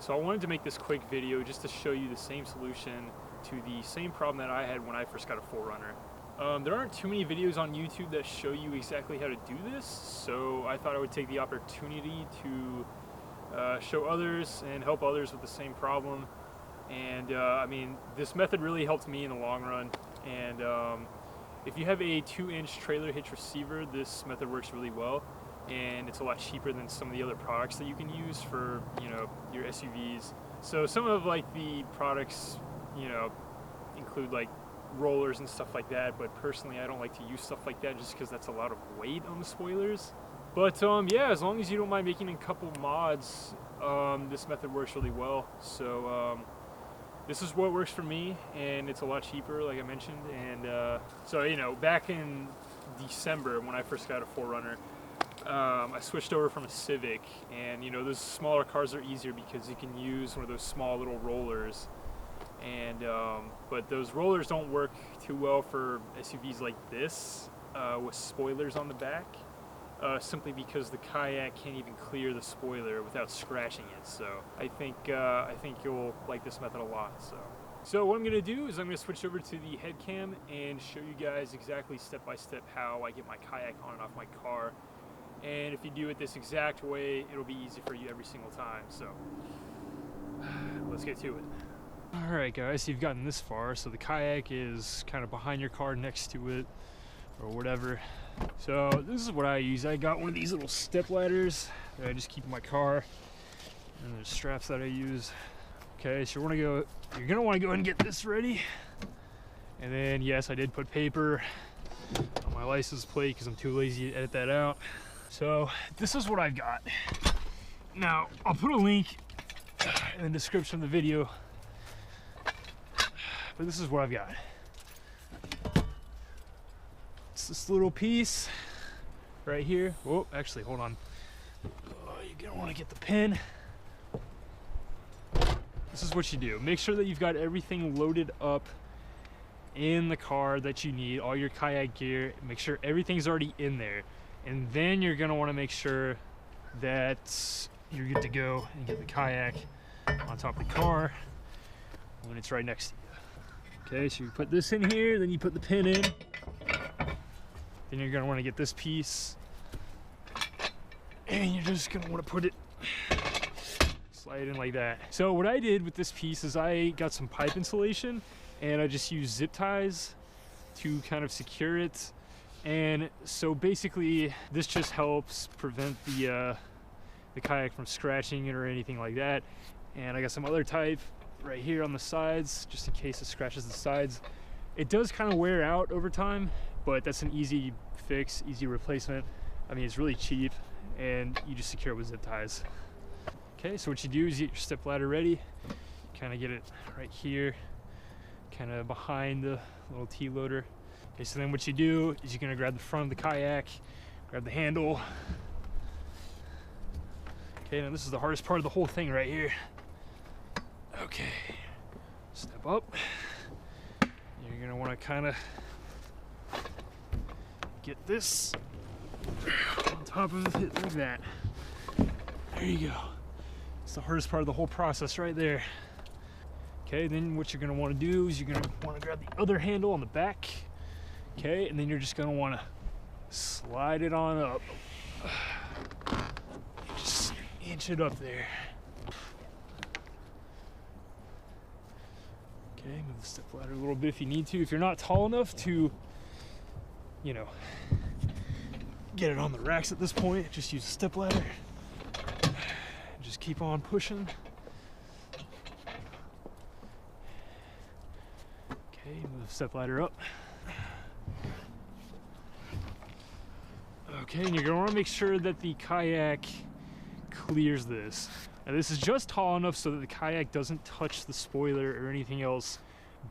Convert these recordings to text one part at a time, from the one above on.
So I wanted to make this quick video just to show you the same solution to the same problem that I had when I first got a 4Runner. There aren't too many videos on YouTube that show you exactly how to do this, so I thought I would take the opportunity to show others and help others with the same problem. And I mean, this method really helped me in the long run. And if you have a 2-inch trailer hitch receiver, this method works really well, and it's a lot cheaper than some of the other products that you can use for, you know, your SUVs. So some of like the products, you know, include like rollers and stuff like that, but personally I don't like to use stuff like that just because that's a lot of weight on the spoilers. But yeah, as long as you don't mind making a couple mods, this method works really well. So this is what works for me, and it's a lot cheaper, like I mentioned. And so, you know, back in December when I first got a 4Runner, I switched over from a Civic, and you know, those smaller cars are easier because you can use one of those small little rollers. And but those rollers don't work too well for SUVs like this with spoilers on the back, simply because the Kayak can't even clear the spoiler without scratching it. So I think you'll like this method a lot. So what I'm gonna do is I'm gonna switch over to the head cam and show you guys exactly step by step how I get my Kayak on and off my car. And if you do it this exact way, it'll be easy for you every single time. So let's get to it. Alright guys, you've gotten this far, so the Kayak is kind of behind your car, next to it, or whatever. So this is what I use. I got one of these little step ladders that I just keep in my car, and there's straps that I use. Okay, so you're gonna want to go ahead and get this ready. And then yes, I did put paper on my license plate because I'm too lazy to edit that out. So this is what I've got. Now I'll put a link in the description of the video, but this is what I've got. It's this little piece right here. Oh, actually, hold on. Oh, you're gonna want to get the pin. This is what you do. Make sure that you've got everything loaded up in the car that you need, all your Kayak gear. Make sure everything's already in there. And then you're gonna want to make sure that you're good to go and get the Kayak on top of the car when it's right next to you. Okay, so you put this in here, then you put the pin in. Then you're gonna want to get this piece, and you're just gonna want to put it, slide it in like that. So what I did with this piece is I got some pipe insulation, and I just used zip ties to kind of secure it. And so basically this just helps prevent the Kayak from scratching it or anything like that. And I got some other type right here on the sides, just in case it scratches the sides. It does kind of wear out over time, but that's an easy fix, easy replacement. I mean, it's really cheap, and you just secure it with zip ties. Okay, so what you do is you get your step ladder ready, kind of get it right here, kind of behind the little T-loader. Okay, so then what you do is you're gonna grab the front of the Kayak, grab the handle. Okay, now this is the hardest part of the whole thing right here. Okay, step up. You're gonna wanna kinda get this on top of it like that. There you go. It's the hardest part of the whole process right there. Okay, then what you're gonna wanna do is you're gonna wanna grab the other handle on the back. Okay, and then you're just gonna wanna slide it on up. Just inch it up there. Okay, move the step ladder a little bit if you need to. If you're not tall enough to, you know, get it on the racks at this point, just use a step ladder. Just keep on pushing. Okay, move the step ladder up. Okay, and you're gonna wanna make sure that the Kayak clears this. Now this is just tall enough so that the Kayak doesn't touch the spoiler or anything else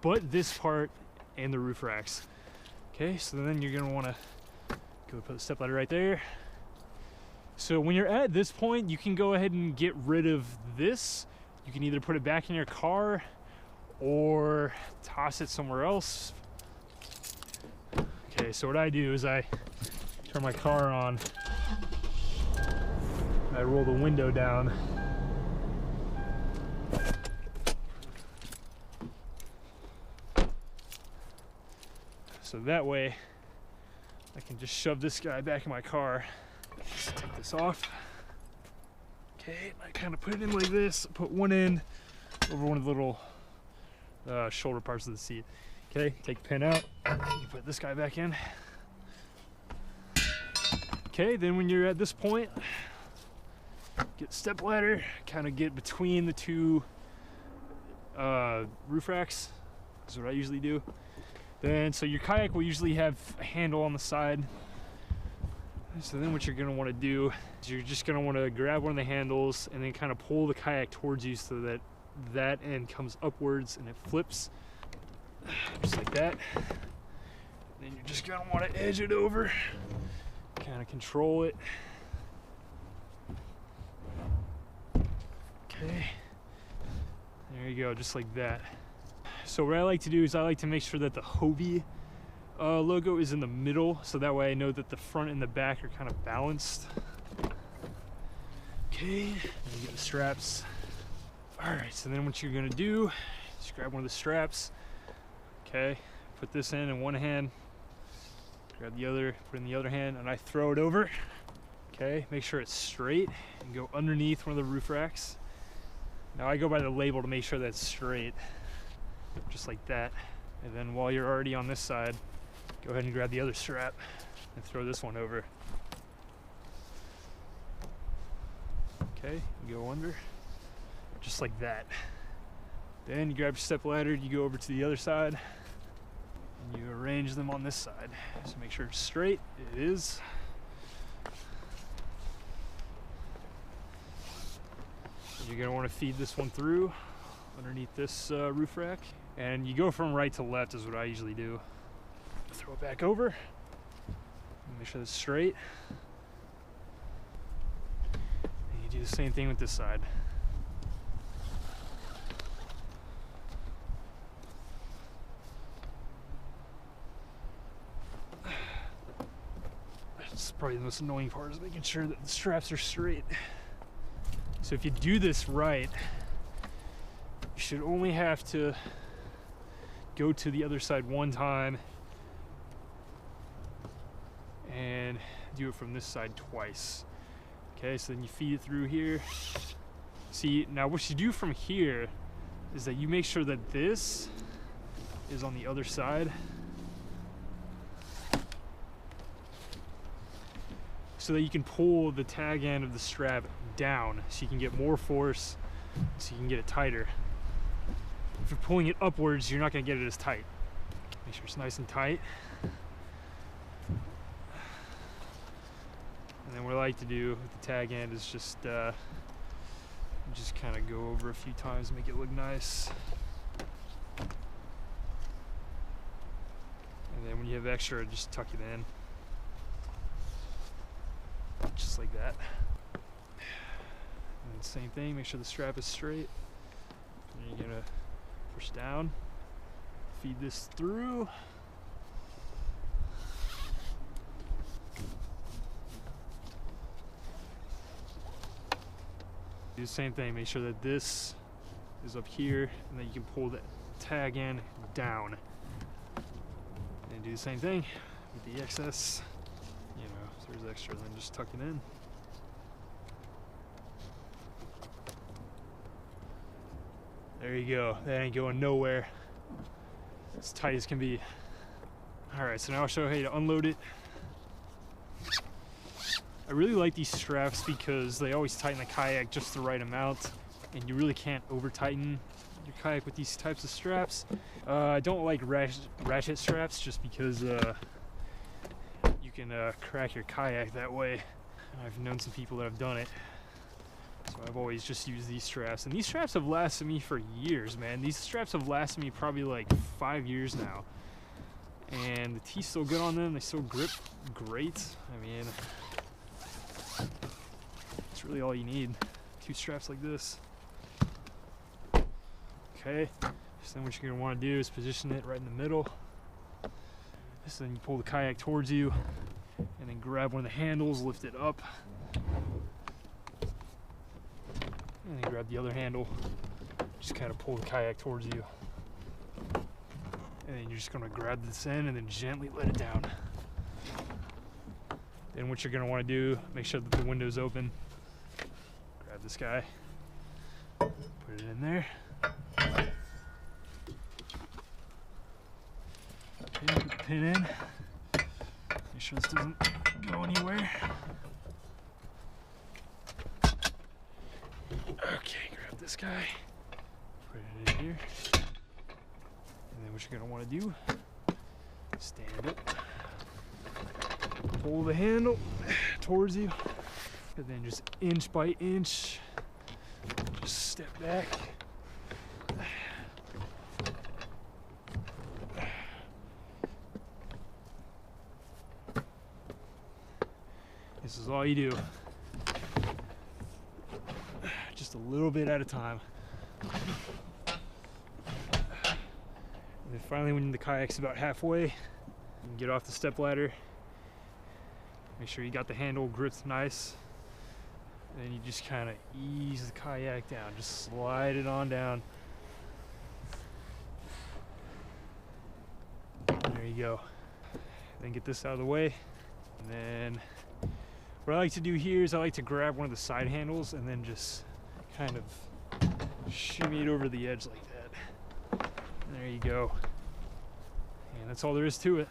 but this part and the roof racks. Okay, so then you're gonna wanna go put the step ladder right there. So when you're at this point, you can go ahead and get rid of this. You can either put it back in your car or toss it somewhere else. Okay, so what I do is I turn my car on, I roll the window down, So that way I can just shove this guy back in my car. Just take this off. Okay, I kind of put it in like this, put one end over one of the little shoulder parts of the seat. Okay, take the pin out, you put this guy back in. Okay, then when you're at this point, get the step ladder, kind of get between the two roof racks. That's what I usually do. Then, so your kayak will usually have a handle on the side. So then what you're gonna wanna do is you're just gonna wanna grab one of the handles and then kind of pull the kayak towards you so that that end comes upwards and it flips, just like that. Then you're just gonna wanna edge it over, kind of control it. Okay, there you go, just like that. So what I like to do is I like to make sure that the Hobie logo is in the middle, so that way I know that the front and the back are kind of balanced. Okay, and get the straps. All right, so then what you're gonna do is grab one of the straps. Okay, put this in one hand, grab the other, put it in the other hand, and I throw it over. Okay, make sure it's straight and go underneath one of the roof racks. Now I go by the label to make sure that's straight, just like that. And then while you're already on this side, go ahead and grab the other strap and throw this one over. Okay, you go under, just like that. Then you grab your step ladder, you go over to the other side, and you arrange them on this side. So make sure it's straight, it is. You're gonna wanna feed this one through underneath this roof rack. And you go from right to left is what I usually do. Throw it back over, make sure it's straight. And you do the same thing with this side. That's probably the most annoying part, is making sure that the straps are straight. So if you do this right, you should only have to go to the other side one time and do it from this side twice. Okay, so then you feed it through here. See, now what you do from here is that you make sure that this is on the other side. So that you can pull the tag end of the strap down so you can get more force, so you can get it tighter. If you're pulling it upwards, you're not going to get it as tight. Make sure it's nice and tight. And then what I like to do with the tag end is just kind of go over a few times, make it look nice. And then when you have extra, just tuck it in. Just like that. And then same thing, make sure the strap is straight. And you're gonna push down, feed this through. Do the same thing, make sure that this is up here and then you can pull the tag in down. And do the same thing with the excess. You know, if there's extra, then just tuck it in. There you go, that ain't going nowhere. As tight as can be. All right, so now I'll show you how to unload it. I really like these straps because they always tighten the kayak just the right amount, and you really can't over tighten your kayak with these types of straps. I don't like ratchet straps just because you can crack your kayak that way. And I've known some people that have done it. So I've always just used these straps, and these straps have lasted me for years, man. These straps have lasted me probably like 5 years now, and the teeth's still good on them. They still grip great. I mean, it's really all you need. 2 straps like this. Okay, so then what you're gonna want to do is position it right in the middle. So then you pull the kayak towards you, and then grab one of the handles, lift it up. And then grab the other handle, just kind of pull the kayak towards you. And then you're just gonna grab this end and then gently let it down. Then what you're gonna wanna do, make sure that the window's open. Grab this guy, put it in there. Okay, put the pin in. Make sure this doesn't go anywhere. Okay, grab this guy, put it in here. And then what you're gonna wanna do, stand up, pull the handle towards you, and then just inch by inch, just step back. This is all you do. Just a little bit at a time. And then finally, when the kayak's about halfway, you can get off the step ladder. Make sure you got the handle gripped nice. And then you just kind of ease the kayak down. Just slide it on down. And there you go. Then get this out of the way. And then what I like to do here is I like to grab one of the side handles and then just kind of shimmy it over the edge like that. And there you go. And that's all there is to it.